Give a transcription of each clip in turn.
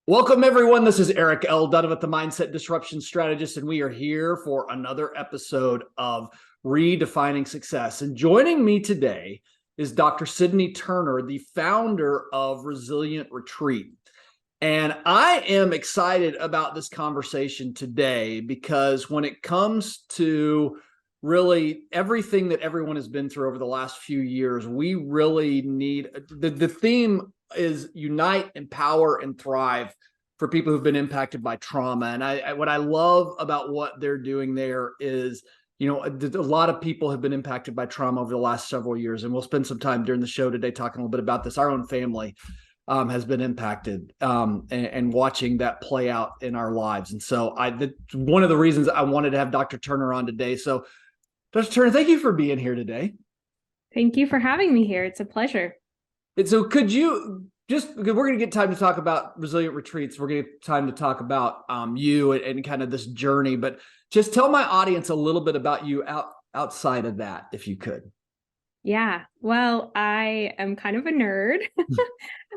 Welcome, everyone. This is Eric L. Dunavant, the Mindset Disruption Strategist, and we are here for another episode of Redefining Success. And joining me today is Dr. Sidney Turner, the founder of Resilient Retreat. And I am excited about this conversation today because when it comes to really everything that everyone has been through over the last few years, we really need the theme is unite, empower, and thrive for people who've been impacted by trauma. And what I love about what they're doing there is, a lot of people have been impacted by trauma over the last several years. And we'll spend some time during the show today talking a little bit about this. Our own family has been impacted and watching that play out in our lives. And so one of the reasons I wanted to have Dr. Turner on today. So Dr. Turner, thank you for being here today. Thank you for having me here. It's a pleasure. And so could you we're going to get time to talk about Resilient Retreats. We're going to get time to talk about you and kind of this journey, but just tell my audience a little bit about you outside of that, if you could. Yeah, well, I am kind of a nerd.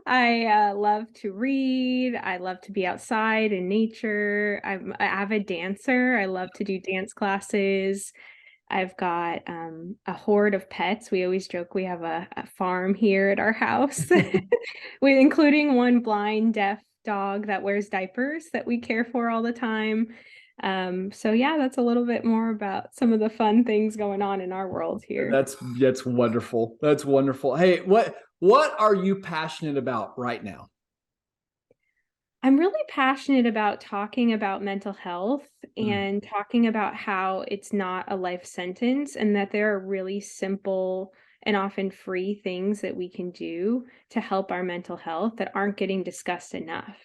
I love to read. I love to be outside in nature. I'm an avid dancer. I love to do dance classes. I've got a horde of pets. We always joke we have a farm here at our house, including one blind, deaf dog that wears diapers that we care for all the time. So yeah, that's a little bit more about some of the fun things going on in our world here. That's wonderful. That's wonderful. Hey, what are you passionate about right now? I'm really passionate about talking about mental health and talking about how it's not a life sentence and that there are really simple and often free things that we can do to help our mental health that aren't getting discussed enough.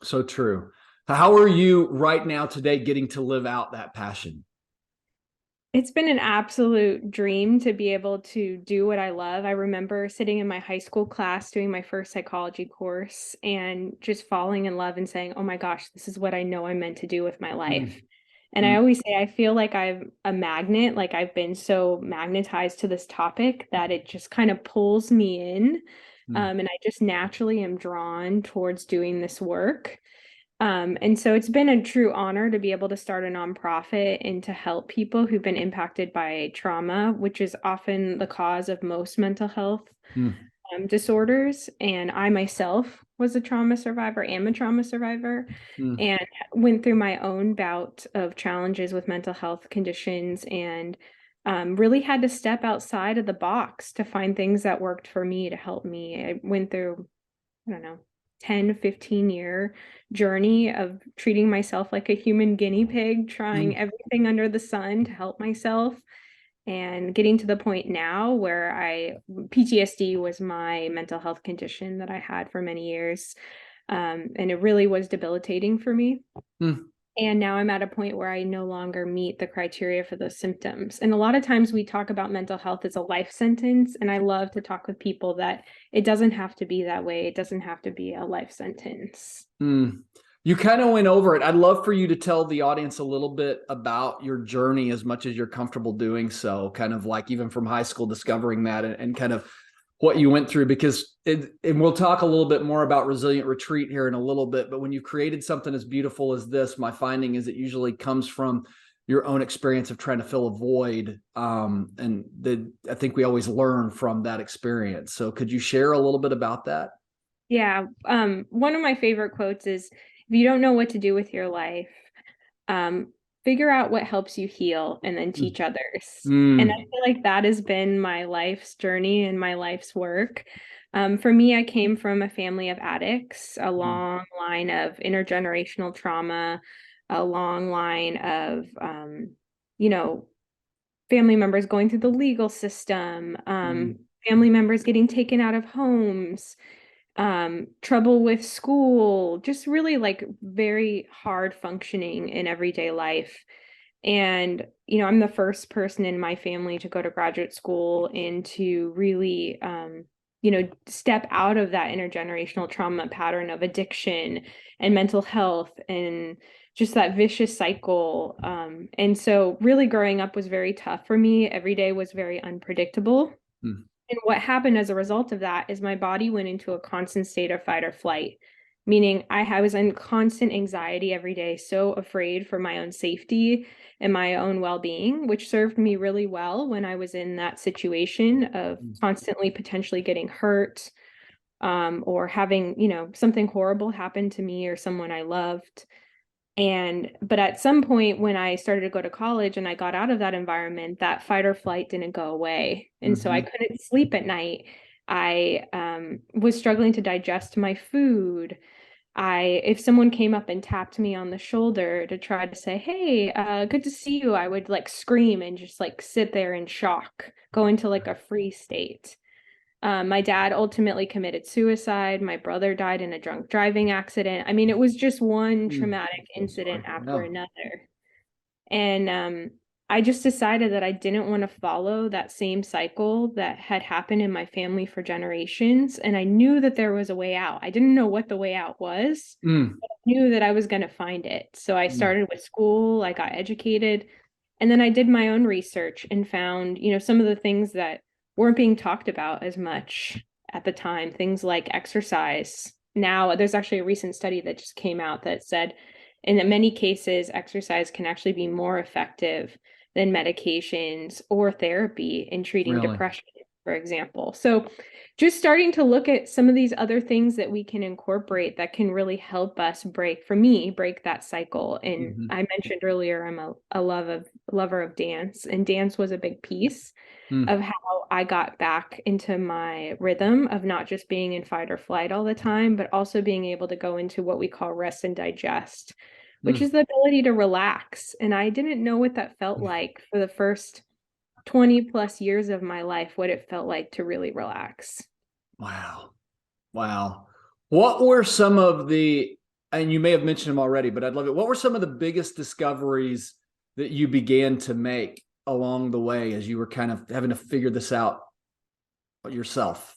So true. How are you right now today getting to live out that passion? It's been an absolute dream to be able to do what I love. I remember sitting in my high school class doing my first psychology course and just falling in love and saying, oh my gosh, this is what I know I'm meant to do with my life. And I always say, I feel like I'm a magnet, like I've been so magnetized to this topic that it just kind of pulls me in. And I just naturally am drawn towards doing this work. And so it's been a true honor to be able to start a nonprofit and to help people who've been impacted by trauma, which is often the cause of most mental health disorders. And I myself was a trauma survivor, am a trauma survivor, and went through my own bout of challenges with mental health conditions and really had to step outside of the box to find things that worked for me to help me. I went through, I don't know, 10, 15-year journey of treating myself like a human guinea pig, trying everything under the sun to help myself, and getting to the point now where PTSD was my mental health condition that I had for many years. And it really was debilitating for me. And now I'm at a point where I no longer meet the criteria for those symptoms. And a lot of times we talk about mental health as a life sentence. And I love to talk with people that it doesn't have to be that way. It doesn't have to be a life sentence. You kind of went over it. I'd love for you to tell the audience a little bit about your journey as much as you're comfortable doing so, kind of like even from high school, discovering that and kind of what you went through, because and we'll talk a little bit more about Resilient Retreat here in a little bit, but when you've created something as beautiful as this, my finding is it usually comes from your own experience of trying to fill a void. I think we always learn from that experience. So could you share a little bit about that? Yeah. One of my favorite quotes is, if you don't know what to do with your life, figure out what helps you heal and then teach others. And I feel like that has been my life's journey and my life's work. For me, I came from a family of addicts, a long line of intergenerational trauma, a long line of, family members going through the legal system, family members getting taken out of homes, trouble with school, just really like very hard functioning in everyday life. And, I'm the first person in my family to go to graduate school and to really, step out of that intergenerational trauma pattern of addiction and mental health and just that vicious cycle. And so really growing up was very tough for me. Every day was very unpredictable. And what happened as a result of that is my body went into a constant state of fight or flight. meaning I was in constant anxiety every day, so afraid for my own safety and my own well-being, which served me really well when I was in that situation of constantly potentially getting hurt, or having, something horrible happen to me or someone I loved. But at some point when I started to go to college and I got out of that environment, that fight or flight didn't go away. And so I couldn't sleep at night. I was struggling to digest my food. If someone came up and tapped me on the shoulder to try to say, "Hey, good to see you," I would like scream and just like sit there in shock, go into like a freeze state. My dad ultimately committed suicide. My brother died in a drunk driving accident. I mean, it was just one traumatic incident after another. And I just decided that I didn't want to follow that same cycle that had happened in my family for generations. And I knew that there was a way out. I didn't know what the way out was, but I knew that I was going to find it. So I started with school, I got educated, and then I did my own research and found, some of the things that weren't being talked about as much at the time, things like exercise. Now, there's actually a recent study that just came out that said in many cases, exercise can actually be more effective than medications or therapy in treating depression, for example. So just starting to look at some of these other things that we can incorporate that can really help us break that cycle. And I mentioned earlier, I'm a lover of dance, and dance was a big piece of how I got back into my rhythm of not just being in fight or flight all the time, but also being able to go into what we call rest and digest, which is the ability to relax. And I didn't know what that felt like for the first 20 plus years of my life, what it felt like to really relax. Wow. Wow. What were some of and you may have mentioned them already, but I'd love it. What were some of the biggest discoveries that you began to make along the way as you were kind of having to figure this out yourself?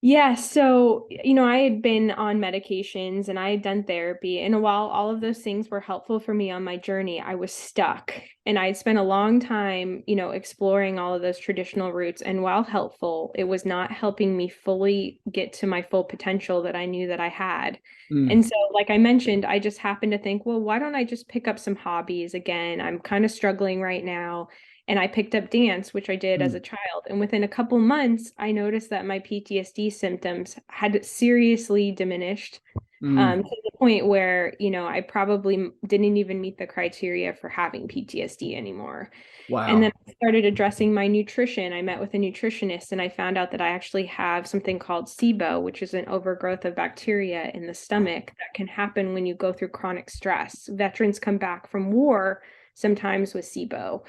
Yeah, so, I had been on medications and I had done therapy. And while all of those things were helpful for me on my journey, I was stuck. And I had spent a long time, exploring all of those traditional routes. And while helpful, it was not helping me fully get to my full potential that I knew that I had. And so, like I mentioned, I just happened to think, well, why don't I just pick up some hobbies again? I'm kind of struggling right now. And I picked up dance, which I did as a child. And within a couple months, I noticed that my PTSD symptoms had seriously diminished, to the point where, I probably didn't even meet the criteria for having PTSD anymore. Wow. And then I started addressing my nutrition. I met with a nutritionist and I found out that I actually have something called SIBO, which is an overgrowth of bacteria in the stomach that can happen when you go through chronic stress. Veterans come back from war sometimes with SIBO.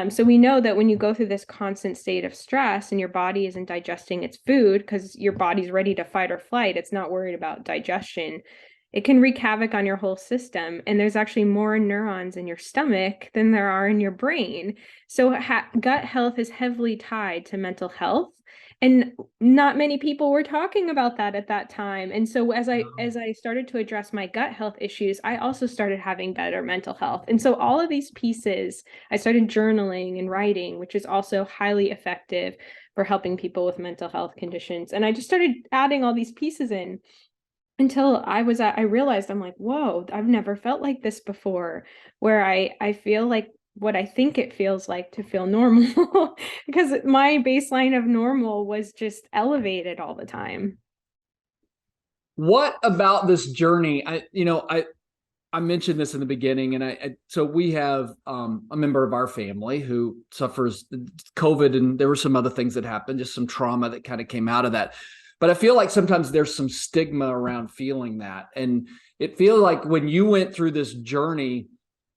So we know that when you go through this constant state of stress and your body isn't digesting its food because your body's ready to fight or flight, it's not worried about digestion, it can wreak havoc on your whole system. And there's actually more neurons in your stomach than there are in your brain. So gut health is heavily tied to mental health. And not many people were talking about that at that time. And so as I started to address my gut health issues, I also started having better mental health. And so all of these pieces, I started journaling and writing, which is also highly effective for helping people with mental health conditions. And I just started adding all these pieces in until I realized, I'm like, whoa, I've never felt like this before, where I feel like what I think it feels like to feel normal, because my baseline of normal was just elevated all the time. What about this journey? I mentioned this in the beginning, and so we have a member of our family who suffers COVID, and there were some other things that happened, just some trauma that kind of came out of that. But I feel like sometimes there's some stigma around feeling that, and it feels like when you went through this journey,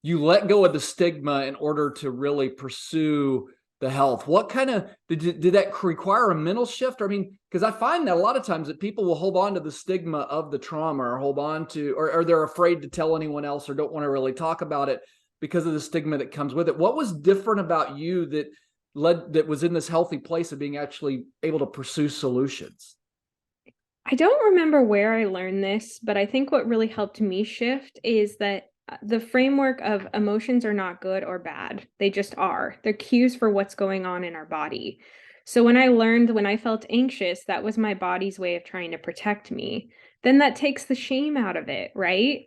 you let go of the stigma in order to really pursue the health. What kind of did that require a mental shift? I mean, because I find that a lot of times that people will hold on to the stigma of the trauma, or hold on to, or they're afraid to tell anyone else, or don't want to really talk about it because of the stigma that comes with it. What was different about you that was in this healthy place of being actually able to pursue solutions? I don't remember where I learned this, but I think what really helped me shift is that the framework of emotions are not good or bad. They just are. They're cues for what's going on in our body. So when I felt anxious, that was my body's way of trying to protect me. then that takes the shame out of it, right?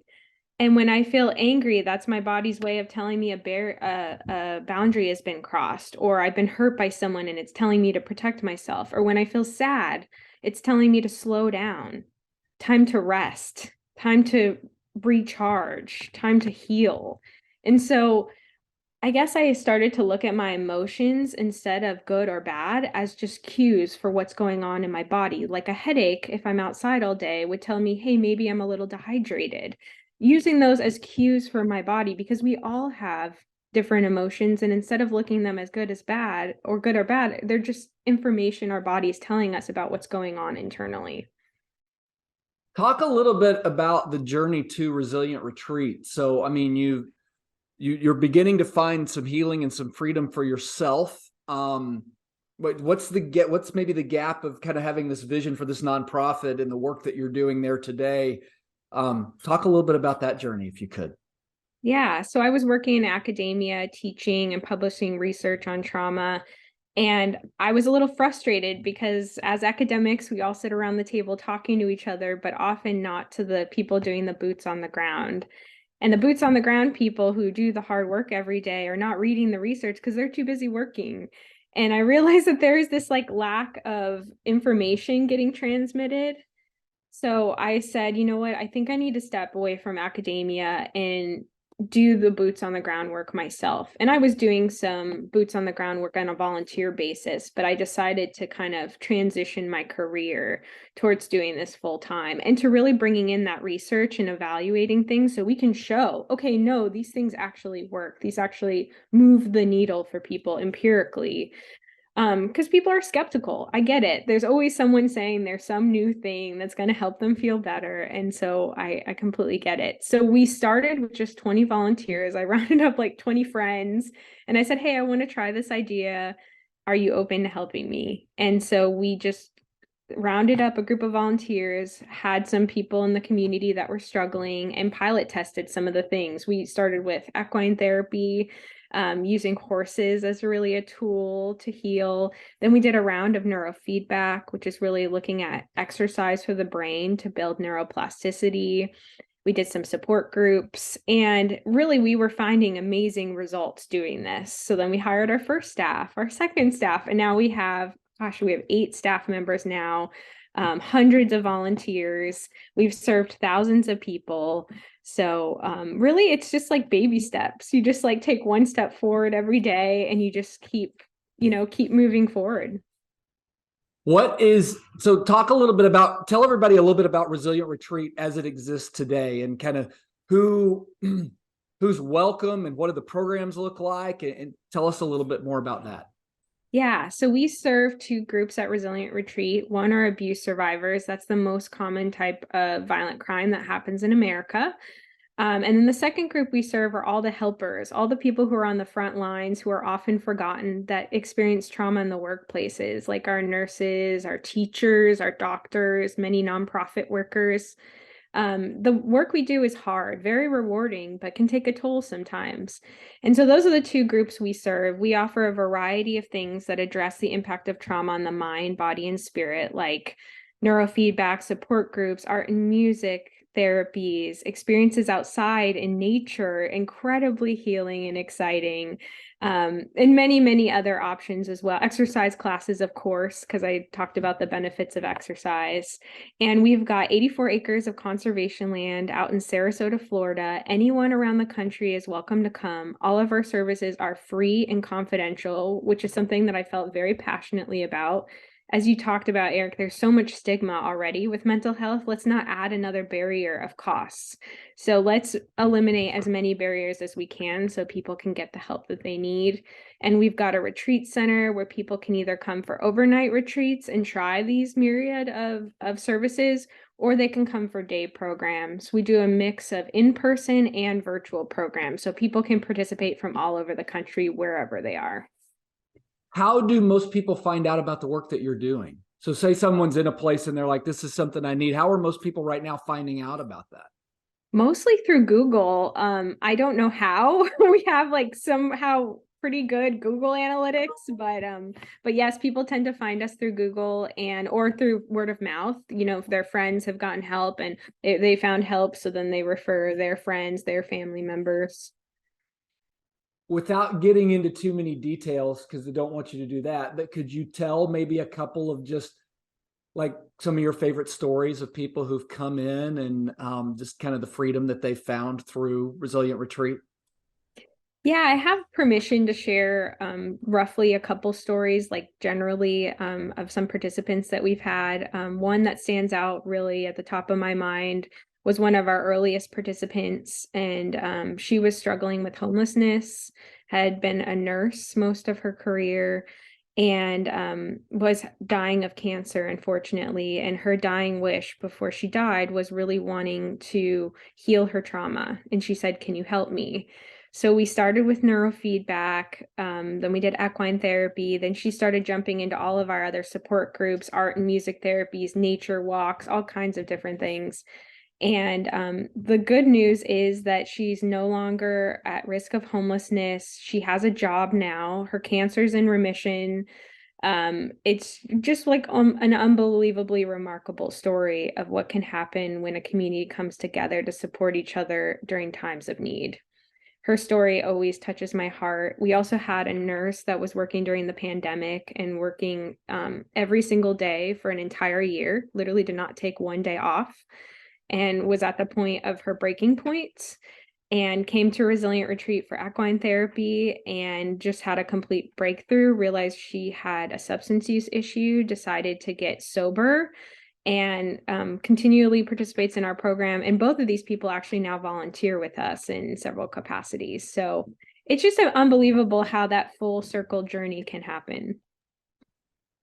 And when I feel angry, that's my body's way of telling me a boundary has been crossed, or I've been hurt by someone and it's telling me to protect myself. Or when I feel sad, it's telling me to slow down, time to rest, time to recharge, time to heal. And so I guess I started to look at my emotions instead of good or bad as just cues for what's going on in my body. Like a headache, if I'm outside all day, would tell me, hey, maybe I'm a little dehydrated. Using those as cues for my body, because we all have different emotions. And instead of looking them as good as bad or good or bad, they're just information our body is telling us about what's going on internally. Talk a little bit about the journey to Resilient Retreat. So, I mean, you're beginning to find some healing and some freedom for yourself. But what's maybe the gap of kind of having this vision for this nonprofit and the work that you're doing there today? Talk a little bit about that journey, if you could. Yeah, so I was working in academia, teaching and publishing research on trauma. And I was a little frustrated because as academics, we all sit around the table talking to each other, but often not to the people doing the boots on the ground. And the boots on the ground people who do the hard work every day are not reading the research because they're too busy working. And I realized that there is this like lack of information getting transmitted. So I said, you know what, I think I need to step away from academia and do the boots on the ground work myself. And I was doing some boots on the ground work on a volunteer basis, but I decided to kind of transition my career towards doing this full time and to really bringing in that research and evaluating things so we can show, okay, no, these things actually work. These actually move the needle for people empirically. Because people are skeptical. I get it. There's always someone saying there's some new thing that's going to help them feel better. And so I completely get it. So we started with just 20 volunteers. I rounded up like 20 friends and I said, hey, I want to try this idea. Are you open to helping me? And so we just rounded up a group of volunteers, had some people in the community that were struggling, and pilot tested some of the things. We started with equine therapy, using horses as really a tool to heal. Then we did a round of neurofeedback, which is really looking at exercise for the brain to build neuroplasticity. We did some support groups, and really we were finding amazing results doing this. So then we hired our first staff, our second staff, and now we have 8 staff members now, hundreds of volunteers. We've served thousands of people. So really, it's just like baby steps. You just like take one step forward every day and you just keep moving forward. Tell everybody a little bit about Resilient Retreat as it exists today and kind of who's welcome and what do the programs look like, and tell us a little bit more about that. Yeah, so we serve 2 groups at Resilient Retreat. One are abuse survivors. That's the most common type of violent crime that happens in America. And then the second group we serve are all the helpers, all the people who are on the front lines who are often forgotten that experience trauma in the workplaces, like our nurses, our teachers, our doctors, many nonprofit workers. The work we do is hard, very rewarding, but can take a toll sometimes. And so those are the 2 groups we serve. We offer a variety of things that address the impact of trauma on the mind, body, and spirit, like neurofeedback, support groups, art and music, therapies, experiences outside in nature, incredibly healing and exciting, and many, many other options as well. Exercise classes, of course, because I talked about the benefits of exercise. And we've got 84 acres of conservation land out in Sarasota, Florida. Anyone around the country is welcome to come. All of our services are free and confidential, which is something that I felt very passionately about. As you talked about, Eric, there's so much stigma already with mental health. Let's not add another barrier of costs. So let's eliminate as many barriers as we can so people can get the help that they need. And we've got a retreat center where people can either come for overnight retreats and try these myriad of services, or they can come for day programs. We do a mix of in-person and virtual programs so people can participate from all over the country, wherever they are. How do most people find out about the work that you're doing? So say someone's in a place and they're like, this is something I need. How are most people right now finding out about that? Mostly through Google. I don't know how. We have like somehow pretty good Google Analytics, but yes, people tend to find us through Google or through word of mouth. If their friends have gotten help and they found help, so then they refer their friends, their family members. Without getting into too many details, because I don't want you to do that, but could you tell maybe a couple of just like some of your favorite stories of people who've come in and just kind of the freedom that they found through Resilient Retreat? Yeah, I have permission to share roughly a couple stories, like generally of some participants that we've had. One that stands out really at the top of my mind was one of our earliest participants, and she was struggling with homelessness, had been a nurse most of her career, and was dying of cancer, unfortunately. And her dying wish before she died was really wanting to heal her trauma. And she said, "Can you help me?" So we started with neurofeedback, then we did equine therapy, then she started jumping into all of our other support groups, art and music therapies, nature walks, all kinds of different things. And the good news is that she's no longer at risk of homelessness. She has a job now. Her cancer's in remission. It's just like an unbelievably remarkable story of what can happen when a community comes together to support each other during times of need. Her story always touches my heart. We also had a nurse that was working during the pandemic and working every single day for an entire year, literally did not take one day off, and was at the point of her breaking point, and came to Resilient Retreat for equine therapy and just had a complete breakthrough, realized she had a substance use issue, decided to get sober, and continually participates in our program. And both of these people actually now volunteer with us in several capacities. So it's just unbelievable how that full circle journey can happen.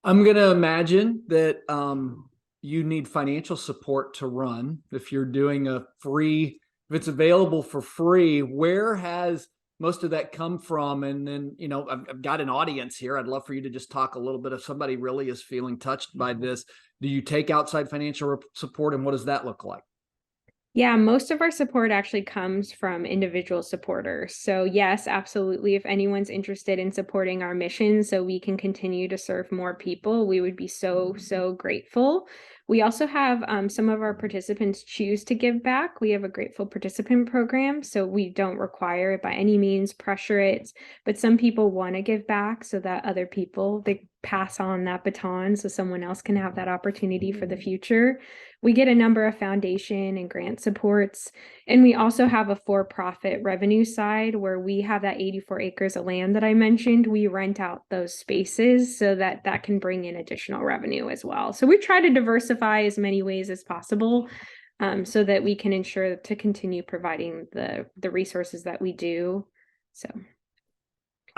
I'm going to imagine that you need financial support to run. If you're doing a free, if it's available for free, where has most of that come from? And then, I've got an audience here. I'd love for you to just talk a little bit if somebody really is feeling touched by this. Do you take outside financial support, and what does that look like? Yeah, most of our support actually comes from individual supporters. So yes, absolutely. If anyone's interested in supporting our mission so we can continue to serve more people, we would be so, so grateful. We also have some of our participants choose to give back. We have a grateful participant program, so we don't require it by any means, pressure it, but some people want to give back so that other people, they pass on that baton so someone else can have that opportunity for the future. We get a number of foundation and grant supports, and we also have a for-profit revenue side where we have that 84 acres of land that I mentioned. We rent out those spaces so that that can bring in additional revenue as well. So we try to diversify as many ways as possible so that we can ensure to continue providing the resources that we do. So.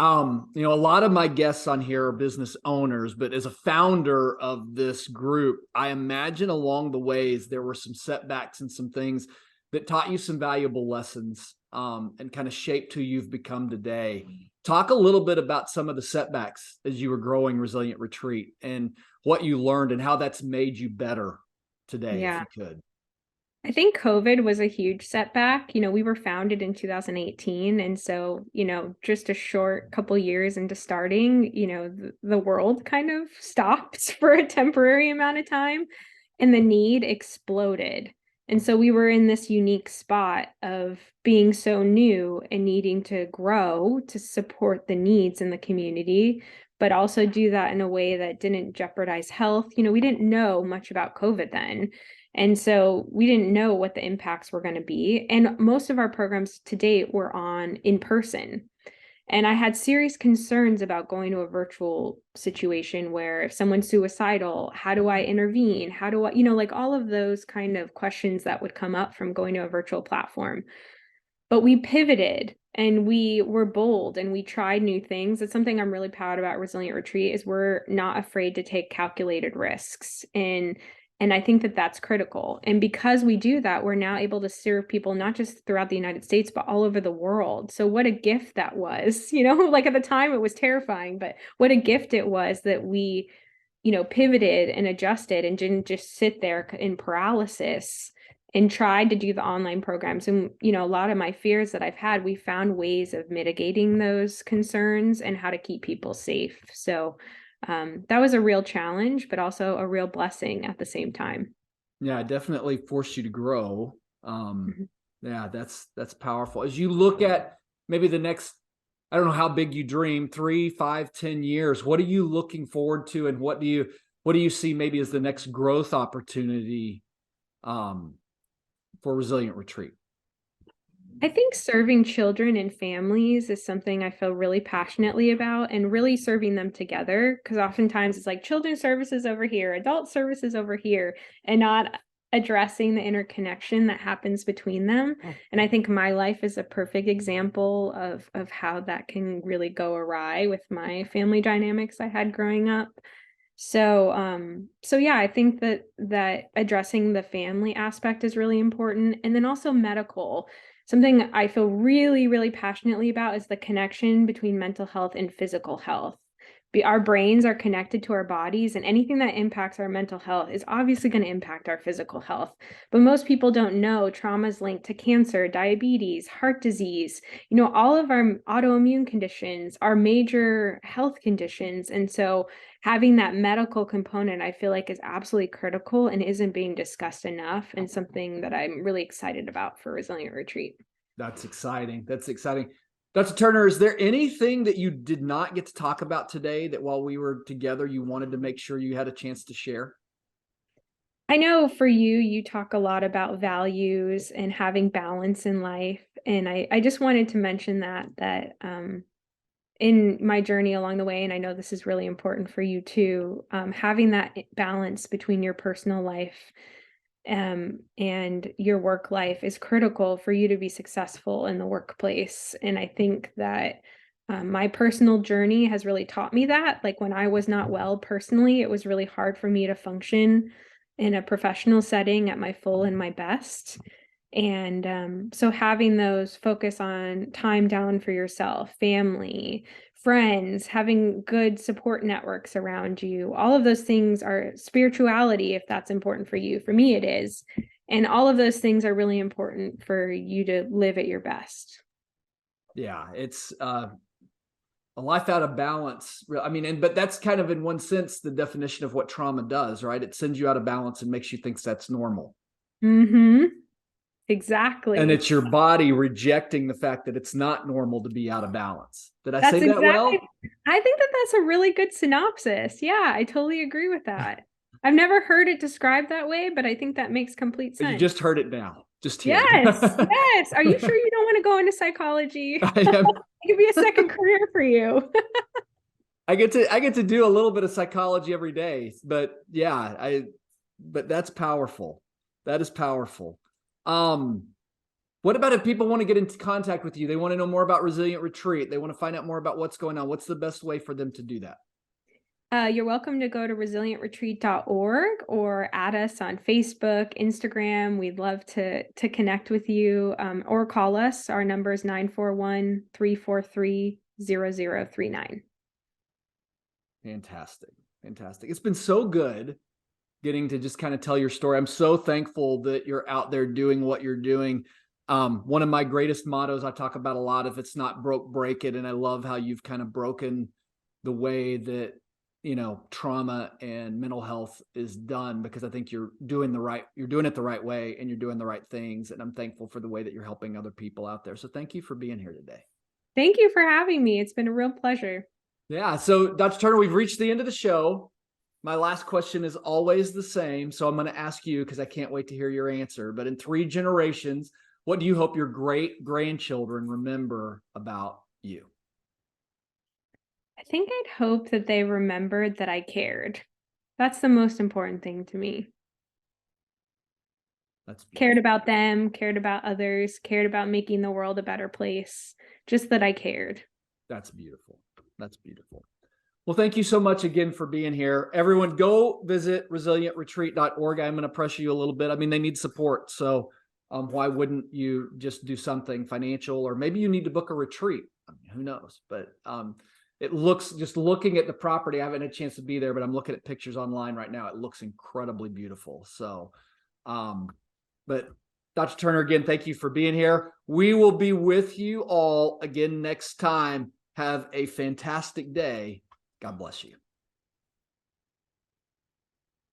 A lot of my guests on here are business owners, but as a founder of this group, I imagine along the ways there were some setbacks and some things that taught you some valuable lessons and kind of shaped who you've become today. Talk a little bit about some of the setbacks as you were growing Resilient Retreat and what you learned and how that's made you better today, Yeah. if you could. I think COVID was a huge setback. We were founded in 2018. And so, just a short couple years into starting, the world kind of stopped for a temporary amount of time and the need exploded. And so we were in this unique spot of being so new and needing to grow to support the needs in the community, but also do that in a way that didn't jeopardize health. We didn't know much about COVID then. And so we didn't know what the impacts were going to be. And most of our programs to date were on in person. And I had serious concerns about going to a virtual situation where if someone's suicidal, how do I intervene? How do I, like all of those kind of questions that would come up from going to a virtual platform. But we pivoted and we were bold and we tried new things. It's something I'm really proud about Resilient Retreat is we're not afraid to take calculated risks. And I think that that's critical. And because we do that, we're now able to serve people, not just throughout the United States, but all over the world. So what a gift that was, like at the time it was terrifying, but what a gift it was that we, pivoted and adjusted and didn't just sit there in paralysis, and tried to do the online programs. And, a lot of my fears that I've had, we found ways of mitigating those concerns and how to keep people safe. So that was a real challenge, but also a real blessing at the same time. Yeah, it definitely forced you to grow. Mhm. Yeah, that's powerful. As you look at maybe the next, I don't know how big you dream, 3, 5, 10 years, what are you looking forward to, and what do you see maybe as the next growth opportunity for Resilient Retreat? I think serving children and families is something I feel really passionately about, and really serving them together. Because oftentimes it's like children's services over here, adult services over here, and not addressing the interconnection that happens between them. And I think my life is a perfect example of how that can really go awry with my family dynamics I had growing up. So yeah, I think that addressing the family aspect is really important. And then also medical. Something I feel really, really passionately about is the connection between mental health and physical health. Our brains are connected to our bodies, and anything that impacts our mental health is obviously going to impact our physical health. But most people don't know trauma is linked to cancer, diabetes, heart disease, all of our autoimmune conditions are major health conditions. And so having that medical component, I feel like, is absolutely critical and isn't being discussed enough, and something that I'm really excited about for Resilient Retreat. That's exciting. That's exciting. Dr. Turner, is there anything that you did not get to talk about today that while we were together, you wanted to make sure you had a chance to share? I know for you, you talk a lot about values and having balance in life. And I just wanted to mention that in my journey along the way, and I know this is really important for you too, having that balance between your personal life and your work life is critical for you to be successful in the workplace. And I think that my personal journey has really taught me that. Like when I was not well personally, it was really hard for me to function in a professional setting at my full and my best. And so having those focus on time down for yourself, family, friends, having good support networks around you, all of those things are spirituality, if that's important for you. For me, it is. And all of those things are really important for you to live at your best. Yeah, it's a life out of balance. I mean, but that's kind of in one sense the definition of what trauma does, right? It sends you out of balance and makes you think that's normal. Mm-hmm. And Exactly. it's your body rejecting the fact that it's not normal to be out of balance. Did I That's say that exactly, well? I think that that's a really good synopsis. Yeah, I totally agree with that. I've never heard it described that way, but I think that makes complete You sense. just heard it now. Just here. Yes, yes. Are you sure you don't want to go into psychology? I am. It could be a second career for you. I get to do a little bit of psychology every day, but yeah, but that's powerful. That is powerful. What about if people want to get into contact with you? They want to know more about Resilient Retreat. They want to find out more about what's going on. What's the best way for them to do that? You're welcome to go to resilientretreat.org or add us on Facebook, Instagram. We'd love to connect with you, or call us. Our number is 941-343-0039. Fantastic. Fantastic. It's been so good getting to just kind of tell your story. I'm so thankful that you're out there doing what you're doing. One of my greatest mottos I talk about a lot, if it's not broke, break it. And I love how you've kind of broken the way that, trauma and mental health is done, because I think you're doing it the right way, and you're doing the right things. And I'm thankful for the way that you're helping other people out there. So thank you for being here today. Thank you for having me. It's been a real pleasure. Yeah. So Dr. Turner, we've reached the end of the show. My last question is always the same. So I'm going to ask you, because I can't wait to hear your answer. But in 3 generations, what do you hope your great grandchildren remember about you? I think I'd hope that they remembered that I cared. That's the most important thing to me. That's beautiful. Cared about them, cared about others, cared about making the world a better place. Just that I cared. That's beautiful. That's beautiful. Well, thank you so much again for being here. Everyone, go visit resilientretreat.org. I'm going to pressure you a little bit. I mean, they need support. So why wouldn't you just do something financial, or maybe you need to book a retreat? I mean, who knows? But it looks, just looking at the property, I haven't had a chance to be there, but I'm looking at pictures online right now. It looks incredibly beautiful. So But Dr. Turner, again, thank you for being here. We will be with you all again next time. Have a fantastic day. God bless you.